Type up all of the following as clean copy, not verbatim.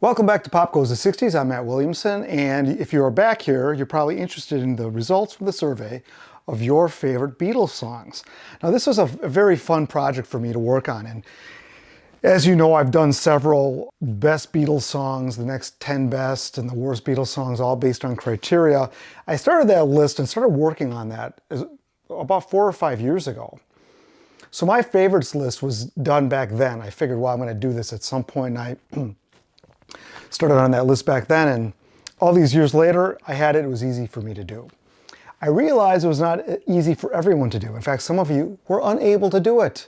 Welcome back to Pop Goes the 60s. I'm Matt Williamson, and if you are back here, you're probably interested in the results from the survey of your favorite Beatles songs. Now, this was a very fun project for me to work on, and as you know, I've done several best Beatles songs, the next 10 best, and the worst Beatles songs, all based on criteria. I started that list and started working on that about 4 or 5 years ago. So my favorites list was done back then. I figured, well, I'm going to do this at some point, and I started on that list back then, and all these years later, I had it. It was easy for me to do. I realized it was not easy for everyone to do. In fact, some of you were unable to do it.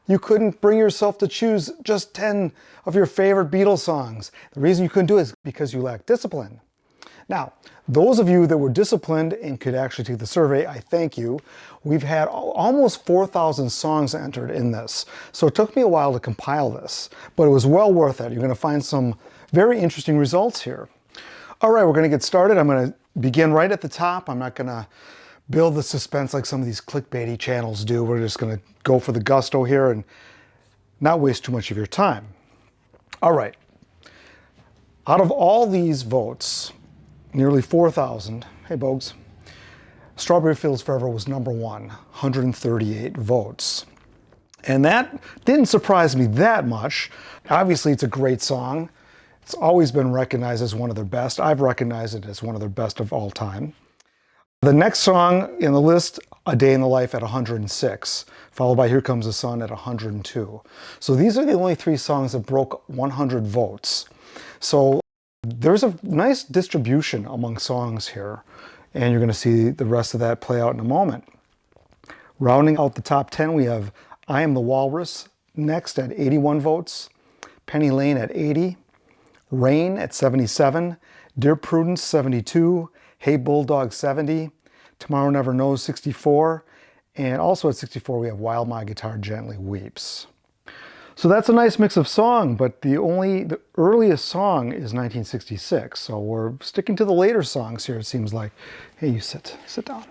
You couldn't bring yourself to choose just 10 of your favorite Beatles songs. The reason you couldn't do it is because you lacked discipline. Now, those of you that were disciplined and could actually take the survey, I thank you. We've had almost 4,000 songs entered in this. So it took me a while to compile this, but it was well worth it. You're going to find some very interesting results here. All right, we're going to get started. I'm going to begin right at the top. I'm not going to build the suspense like some of these clickbaity channels do. We're just going to go for the gusto here and not waste too much of your time. All right. Out of all these votes, nearly 4,000, hey Bogues, Strawberry Fields Forever was number one, 138 votes. And that didn't surprise me that much. Obviously, it's a great song. It's always been recognized as one of their best. I've recognized it as one of their best of all time. The next song in the list, A Day in the Life at 106, followed by Here Comes the Sun at 102. So these are the only 3 songs that broke 100 votes. So there's a nice distribution among songs here, and you're going to see the rest of that play out in a moment. Rounding out the top 10, we have I Am the Walrus next at 81 votes, Penny Lane at 80, Rain at 77, Dear Prudence 72, Hey Bulldog 70, Tomorrow Never Knows 64, and also at 64 we have While My Guitar Gently Weeps. So that's a nice mix of song, but the earliest song is 1966, so we're sticking to the later songs here, it seems like. Hey, you sit down.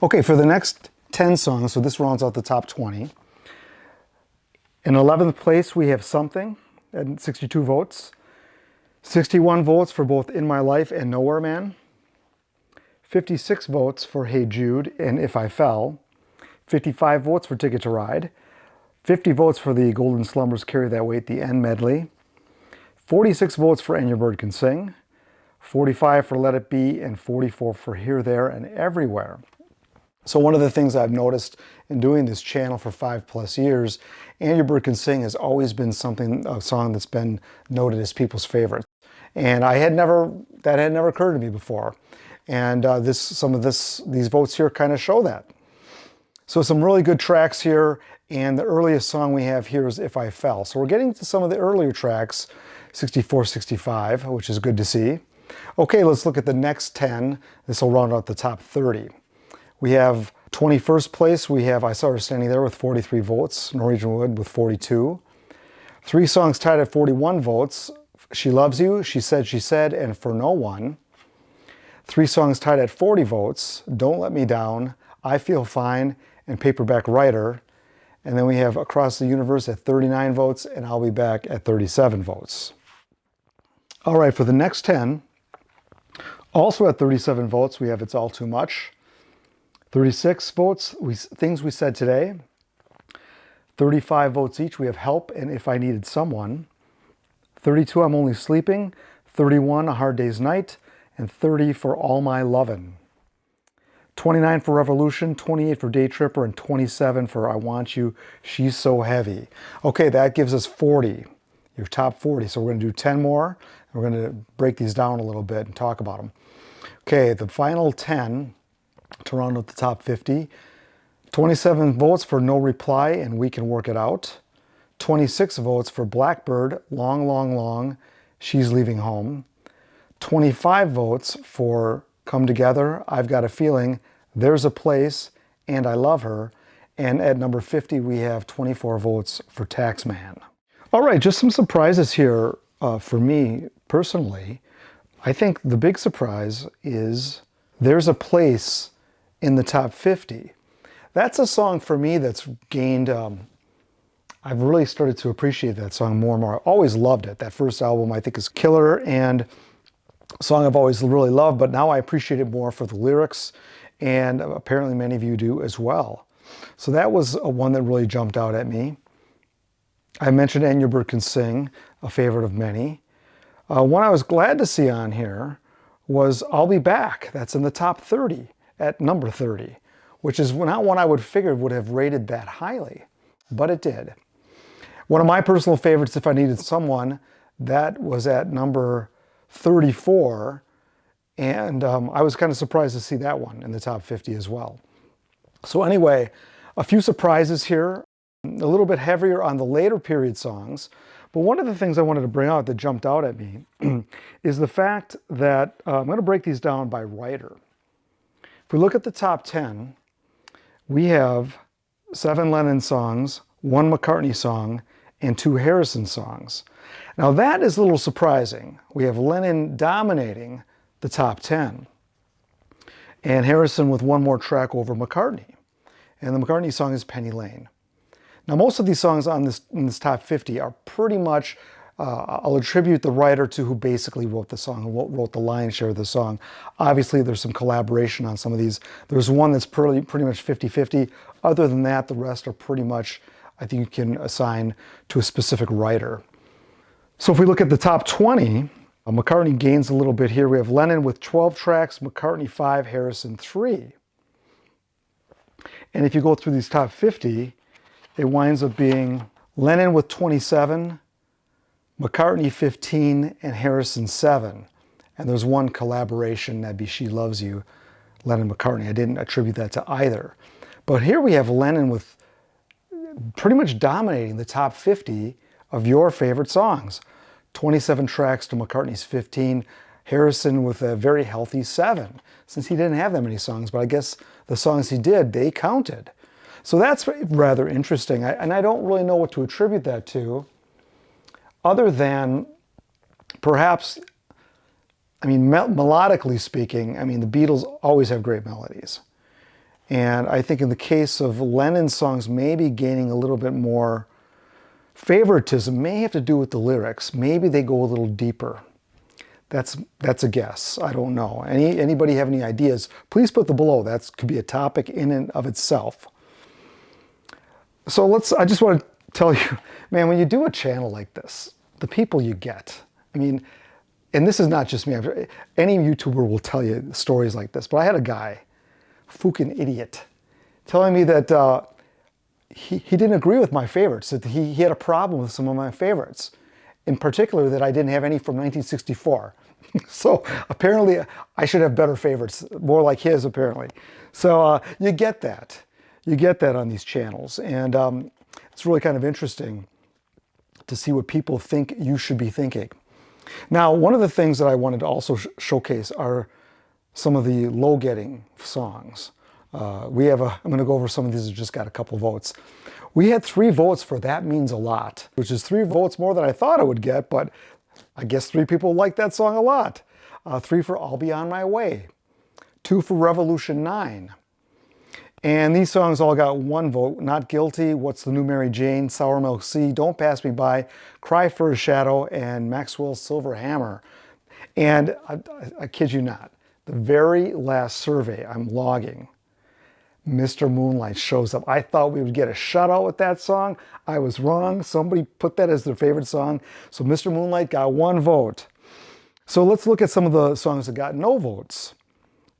Okay, for the next 10 songs, so this rounds out the top 20. In 11th place, we have Something at 62 votes. 61 votes for both In My Life and Nowhere Man. 56 votes for Hey Jude and If I Fell. 55 votes for Ticket to Ride. 50 votes for the Golden Slumbers Carry That Weight, the End medley. 46 votes for And Your Bird Can Sing. 45 for Let It Be, and 44 for Here, There, and Everywhere. So one of the things I've noticed in doing this channel for 5+ years, And Your Bird Can Sing has always been a song that's been noted as people's favorite. And that had never occurred to me before. And these votes here kind of show that. So some really good tracks here, and the earliest song we have here is If I Fell. So we're getting to some of the earlier tracks, 64, 65, which is good to see. Okay, let's look at the next 10. This will round out the top 30. We have 21st place, we have I Saw Her Standing There with 43 votes, Norwegian Wood with 42. 3 songs tied at 41 votes, She Loves You, She Said, and For No One. 3 songs tied at 40 votes, Don't Let Me Down, I Feel Fine, and Paperback Writer. And then we have Across the Universe at 39 votes, and I'll Be Back at 37 votes. All right, for the next 10, also at 37 votes, we have It's All Too Much. 36 votes, Things We Said Today. 35 votes each, we have Help and If I Needed Someone. 32, I'm Only Sleeping. 31, A Hard Day's Night. And 30 for All My Lovin'. 29 for Revolution, 28 for Day Tripper, and 27 for I Want You, She's So Heavy. Okay, that gives us 40, your top 40. So we're going to do 10 more. And we're going to break these down a little bit and talk about them. Okay, the final 10 to round out the top 50. 27 votes for No Reply and We Can Work It Out. 26 votes for Blackbird, Long, Long, Long, She's Leaving Home. 25 votes for Come Together, I've Got a Feeling, There's a Place, and I Love Her. And at number 50, we have 24 votes for Taxman. All right, just some surprises here for me personally. I think the big surprise is There's a Place in the top 50. That's a song for me that's gained, I've really started to appreciate that song more and more. I always loved it. That first album I think is killer and a song I've always really loved, but now I appreciate it more for the lyrics, and apparently many of you do as well. So that was one that really jumped out at me. I mentioned And Your Bird Can Sing, a favorite of many. One I was glad to see on here was I'll Be Back. That's in the top 30 at number 30, which is not one I would figure would have rated that highly, but it did. One of my personal favorites, If I Needed Someone, that was at number 34, and I was kind of surprised to see that one in the top 50 as well. So anyway, a few surprises here, a little bit heavier on the later period songs, but one of the things I wanted to bring out that jumped out at me is the fact that I'm going to break these down by writer. If we look at the top 10, we have 7 Lennon songs, 1 McCartney song, and 2 Harrison songs. Now that is a little surprising. We have Lennon dominating the top 10, and Harrison with 1 more track over McCartney. And the McCartney song is Penny Lane. Now most of these songs in this top 50 are pretty much, I'll attribute the writer to who basically wrote the song, who wrote the lion's share of the song. Obviously there's some collaboration on some of these. There's one that's pretty much 50-50. Other than that, the rest are pretty much, I think you can assign to a specific writer. So if we look at the top 20, McCartney gains a little bit here. We have Lennon with 12 tracks, McCartney 5, Harrison 3. And if you go through these top 50, it winds up being Lennon with 27, McCartney 15, and Harrison 7. And there's one collaboration, that'd be She Loves You, Lennon-McCartney. I didn't attribute that to either. But here we have Lennon with pretty much dominating the top 50 of Your Favorite Songs. 27 tracks to McCartney's 15, Harrison with a very healthy 7, since he didn't have that many songs, but I guess the songs he did, they counted. So that's rather interesting, and I don't really know what to attribute that to, other than perhaps, I mean, melodically speaking, I mean, the Beatles always have great melodies. And I think in the case of Lennon's songs, maybe gaining a little bit more favoritism may have to do with the lyrics. Maybe they go a little deeper. That's a guess. I don't know. Anybody have any ideas? Please put them below. That could be a topic in and of itself. So I just want to tell you, man, when you do a channel like this, the people you get, I mean, and this is not just me, any YouTuber will tell you stories like this, but I had a guy, fucking idiot, telling me that he didn't agree with my favorites, that he had a problem with some of my favorites, in particular that I didn't have any from 1964. So apparently I should have better favorites, more like his apparently. So you get that. You get that on these channels, and it's really kind of interesting to see what people think you should be thinking. Now, one of the things that I wanted to also showcase are some of the low-getting songs. I'm going to go over some of these that just got a couple votes. We had 3 votes for That Means a Lot, which is 3 votes more than I thought I would get, but I guess 3 people like that song a lot. 3 for I'll Be On My Way, 2 for Revolution 9. And these songs all got 1 vote. Not Guilty, What's the New Mary Jane, Sour Milk Sea, Don't Pass Me By, Cry for a Shadow, and Maxwell's Silver Hammer. And I kid you not, the very last survey I'm logging, Mr. Moonlight shows up. I thought we would get a shutout with that song. I was wrong. Somebody put that as their favorite song. So Mr. Moonlight got 1 vote. So let's look at some of the songs that got no votes.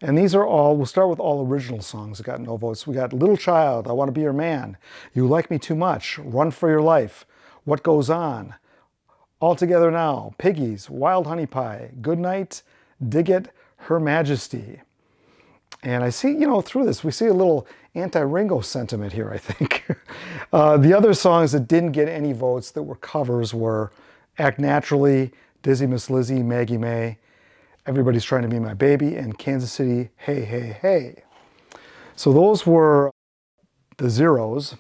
And these are all, we'll start with all original songs that got no votes. We got Little Child, I Want to Be Your Man, You Like Me Too Much, Run for Your Life, What Goes On, All Together Now, Piggies, Wild Honey Pie, Good Night, Dig It, Her Majesty. And I see, through this, we see a little anti-Ringo sentiment here, I think. The other songs that didn't get any votes that were covers were Act Naturally, Dizzy Miss Lizzy, Maggie May, Everybody's Trying to Be My Baby, and Kansas City, Hey, Hey, Hey. So those were the zeros.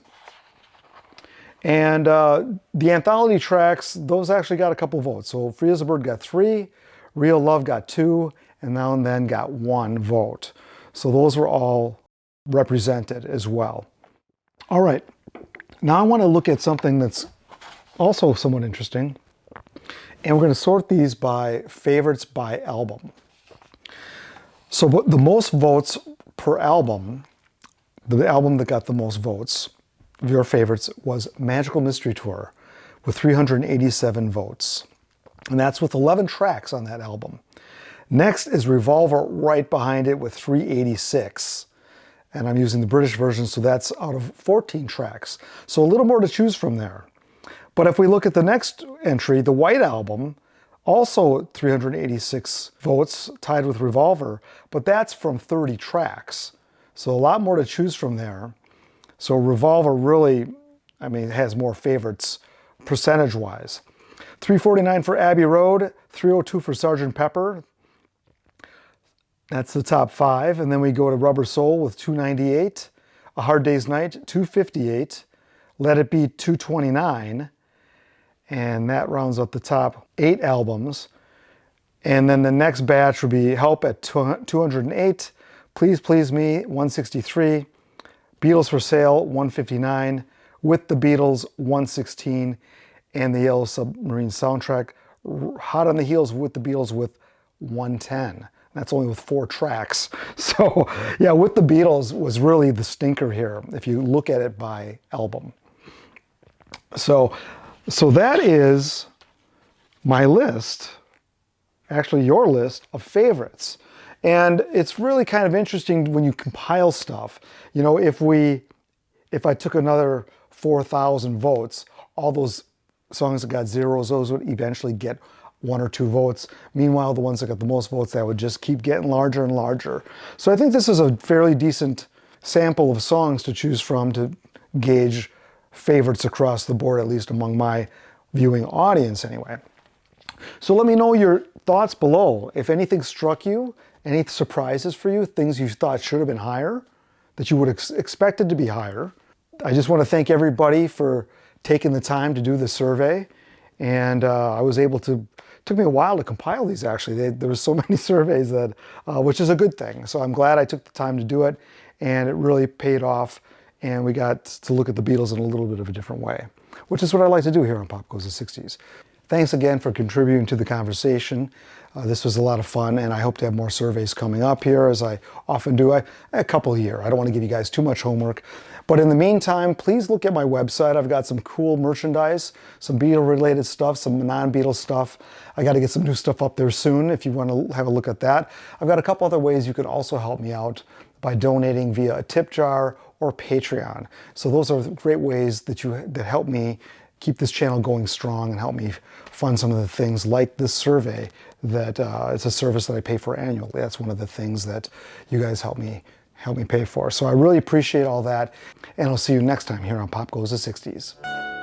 And the anthology tracks, those actually got a couple votes. So Free as a Bird got 3, Real Love got 2, and Now and Then got 1 vote. So those were all represented as well. All right, Now I want to look at something that's also somewhat interesting. And we're going to sort these by favorites by album. So the most votes per album, the album that got the most votes of your favorites was Magical Mystery Tour with 387 votes. And that's with 11 tracks on that album. Next is Revolver right behind it with 386. And I'm using the British version, so that's out of 14 tracks. So a little more to choose from there. But if we look at the next entry, the White Album, also 386 votes, tied with Revolver, but that's from 30 tracks. So a lot more to choose from there. So Revolver really, I mean, has more favorites percentage-wise. 349 for Abbey Road, 302 for Sgt. Pepper. That's the top 5. And then we go to Rubber Soul with 298. A Hard Day's Night, 258. Let It Be, 229. And that rounds up the top 8 albums. And then the next batch would be Help at 208. Please Please Me, 163. Beatles for Sale, 159. With the Beatles, 116. And the Yellow Submarine soundtrack, hot on the heels with the Beatles with 110. That's only with 4 tracks. So yeah, With the Beatles was really the stinker here, if you look at it by album. So that is my list, actually your list of favorites. And it's really kind of interesting when you compile stuff. You know, if I took another 4,000 votes, all those songs that got zeros, those would eventually get 1 or 2 votes. Meanwhile, the ones that got the most votes, that would just keep getting larger and larger. So I think this is a fairly decent sample of songs to choose from to gauge favorites across the board, at least among my viewing audience anyway. So let me know your thoughts below. If anything struck you, any surprises for you, things you thought should have been higher, that you would have expected to be higher. I just want to thank everybody for taking the time to do the survey. And I was able to, took me a while to compile these actually. There were so many surveys that, which is a good thing. So I'm glad I took the time to do it, and it really paid off. And we got to look at the Beatles in a little bit of a different way, which is what I like to do here on Pop Goes the 60s. Thanks again for contributing to the conversation. This was a lot of fun, and I hope to have more surveys coming up here, as I often do, a couple a year. I don't want to give you guys too much homework. But in the meantime, please look at my website. I've got some cool merchandise, some Beatle-related stuff, some non-Beatle stuff. I got to get some new stuff up there soon if you want to have a look at that. I've got a couple other ways you can also help me out by donating via a tip jar or Patreon. So those are great ways that help me keep this channel going strong and help me fund some of the things like this survey that it's a service that I pay for annually. That's one of the things that you guys help me pay for. So I really appreciate all that, and I'll see you next time here on Pop Goes the 60s.